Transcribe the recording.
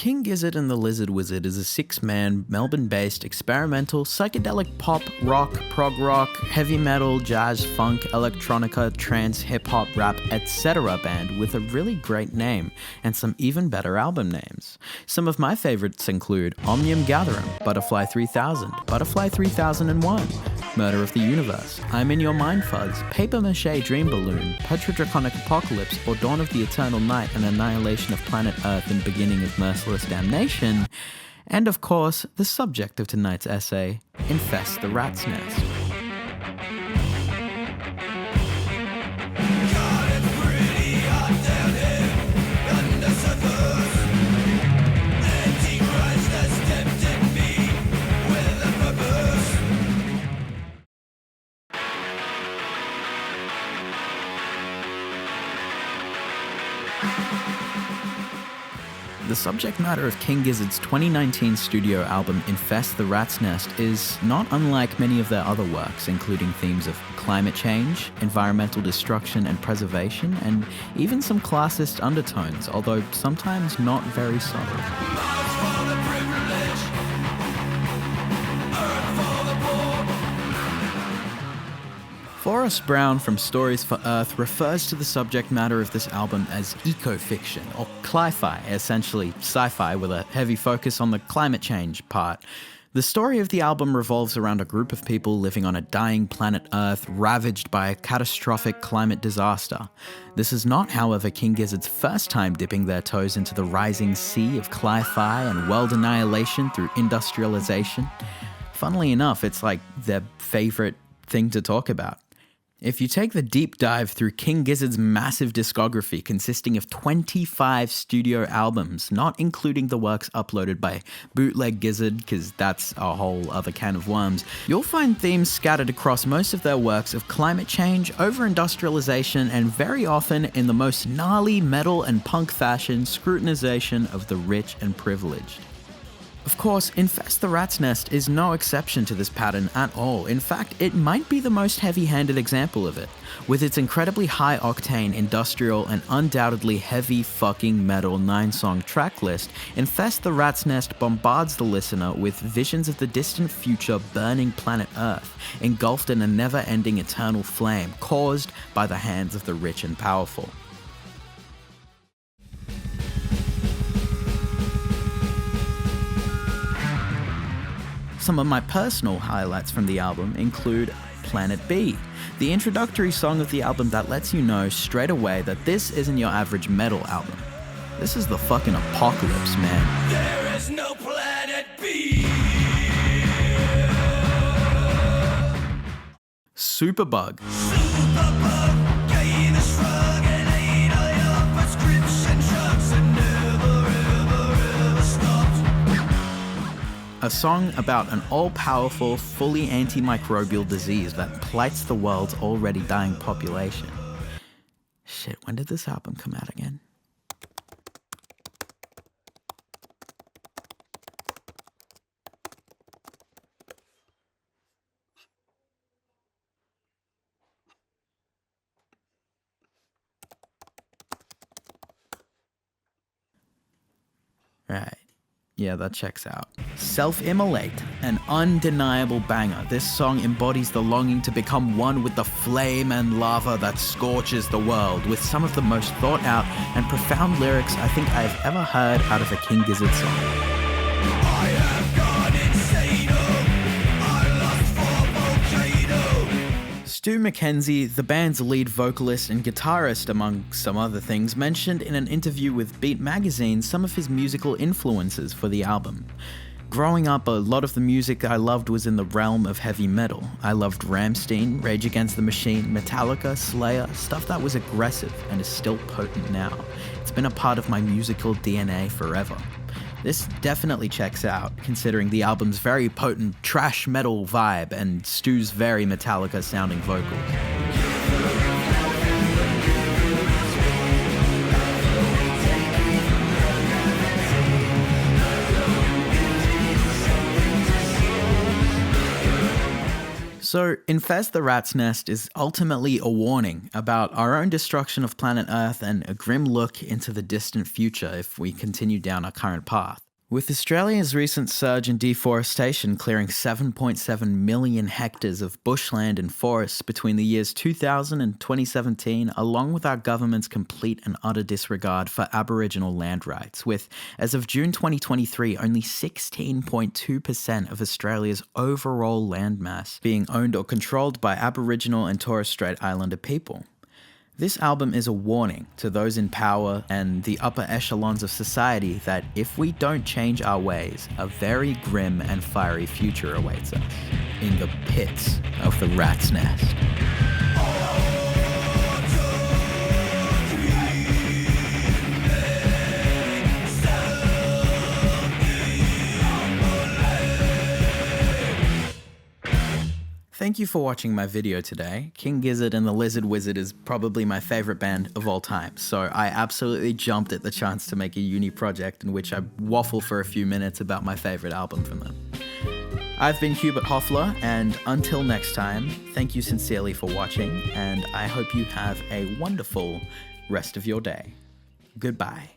King Gizzard and the Lizard Wizard is a six-man, Melbourne-based experimental, psychedelic pop, rock, prog rock, heavy metal, jazz, funk, electronica, trance, hip-hop, rap, etc. band with a really great name, and some even better album names. Some of my favourites include Omnium Gatherum, Butterfly 3000, Butterfly 3001, Murder of the Universe, I'm in Your Mind Fuzz, Paper Mache Dream Balloon, Petrodraconic Apocalypse, or Dawn of the Eternal Night and Annihilation of Planet Earth and Beginning of Merciless Damnation, and of course, the subject of tonight's essay, Infest the Rat's Nest. The subject matter of King Gizzard's 2019 studio album Infest the Rat's Nest is not unlike many of their other works, including themes of climate change, environmental destruction and preservation, and even some classist undertones, although sometimes not very subtle. Forrest Brown from Stories for Earth refers to the subject matter of this album as eco-fiction, or cli-fi, essentially sci-fi with a heavy focus on the climate change part. The story of the album revolves around a group of people living on a dying planet Earth ravaged by a catastrophic climate disaster. This is not, however, King Gizzard's first time dipping their toes into the rising sea of cli-fi and world annihilation through industrialization. Funnily enough, it's like their favorite thing to talk about. If you take the deep dive through King Gizzard's massive discography consisting of 25 studio albums, not including the works uploaded by Bootleg Gizzard, because that's a whole other can of worms, you'll find themes scattered across most of their works of climate change, over-industrialization, and very often, in the most gnarly metal and punk fashion, scrutinization of the rich and privileged. Of course, Infest the Rat's Nest is no exception to this pattern at all. In fact, it might be the most heavy-handed example of it. With its incredibly high-octane, industrial, and undoubtedly heavy fucking metal 9-song tracklist, Infest the Rat's Nest bombards the listener with visions of the distant future burning planet Earth, engulfed in a never-ending eternal flame caused by the hands of the rich and powerful. Some of my personal highlights from the album include Planet B, the introductory song of the album that lets you know straight away that this isn't your average metal album. This is the fucking apocalypse, man. There is no Planet B. Superbug. Superbug, gain a shrug and ain't all your prescription drugs and never ever stopped. A song about an all-powerful, fully antimicrobial disease that plights the world's already dying population. Shit, when did this album come out again? Right. Yeah, that checks out. Self-Immolate, an undeniable banger. This song embodies the longing to become one with the flame and lava that scorches the world, with some of the most thought out and profound lyrics I think I've ever heard out of a King Gizzard song. I have gone insane, I lust for volcano. Stu McKenzie, the band's lead vocalist and guitarist, among some other things, mentioned in an interview with Beat Magazine some of his musical influences for the album. Growing up, a lot of the music I loved was in the realm of heavy metal. I loved Rammstein, Rage Against the Machine, Metallica, Slayer, stuff that was aggressive and is still potent now. It's been a part of my musical DNA forever. This definitely checks out, considering the album's very potent thrash metal vibe and Stu's very Metallica-sounding vocals. So, Infest the Rat's Nest is ultimately a warning about our own destruction of planet Earth and a grim look into the distant future if we continue down our current path. With Australia's recent surge in deforestation clearing 7.7 million hectares of bushland and forests between the years 2000 and 2017, along with our government's complete and utter disregard for Aboriginal land rights, with, as of June 2023, only 16.2% of Australia's overall landmass being owned or controlled by Aboriginal and Torres Strait Islander people. This album is a warning to those in power and the upper echelons of society that if we don't change our ways, a very grim and fiery future awaits us in the pits of the rat's nest. Thank you for watching my video today. King Gizzard and the Lizard Wizard is probably my favorite band of all time, so I absolutely jumped at the chance to make a uni project in which I waffle for a few minutes about my favorite album from them. I've been Hubert Hoffler, and until next time, thank you sincerely for watching, and I hope you have a wonderful rest of your day. Goodbye.